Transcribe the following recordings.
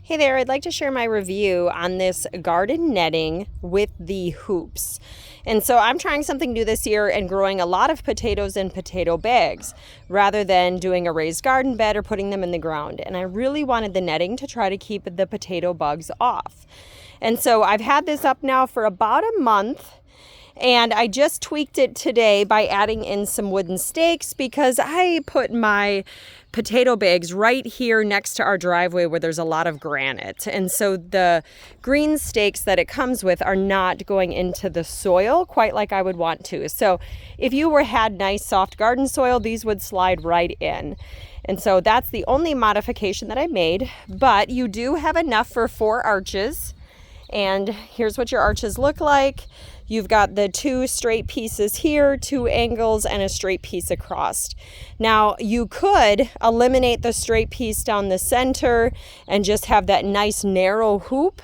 Hey there, I'd like to share my review on this garden netting with the hoops. And so I'm trying something new this year and growing a lot of potatoes in potato bags rather than doing a raised garden bed or putting them in the ground. And I really wanted the netting to try to keep the potato bugs off. And so I've had this up now for about a month. And I just tweaked it today by adding in some wooden stakes because I put my potato bags right here next to our driveway where there's a lot of granite. And so the green stakes that it comes with are not going into the soil quite like I would want to. So if you had nice soft garden soil, these would slide right in. And so that's the only modification that I made, but you do have enough for 4 arches. And here's what your arches look like. You've got the 2 straight pieces here, 2 angles, and a straight piece across. Now, you could eliminate the straight piece down the center and just have that nice narrow hoop.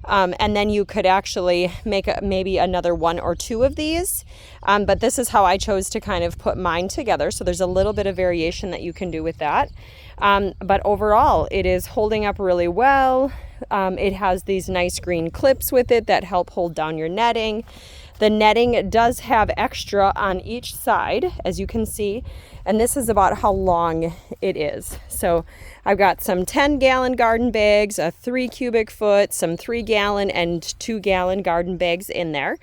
And then you could actually make maybe another 1 or 2 of these. But this is how I chose to kind of put mine together. So there's a little bit of variation that you can do with that. But overall, it is holding up really well. It has these nice green clips with it that help hold down your netting. The netting does have extra on each side, as you can see, and this is about how long it is. So I've got some 10-gallon garden bags, a 3 cubic foot, some 3-gallon and 2-gallon garden bags in there.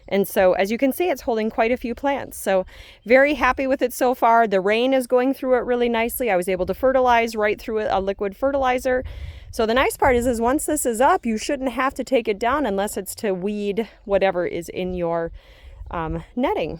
And so as you can see, it's holding quite a few plants. So very happy with it so far. The rain is going through it really nicely. I was able to fertilize right through it, a liquid fertilizer. So the nice part is once this is up, you shouldn't have to take it down unless it's to weed whatever is in your netting.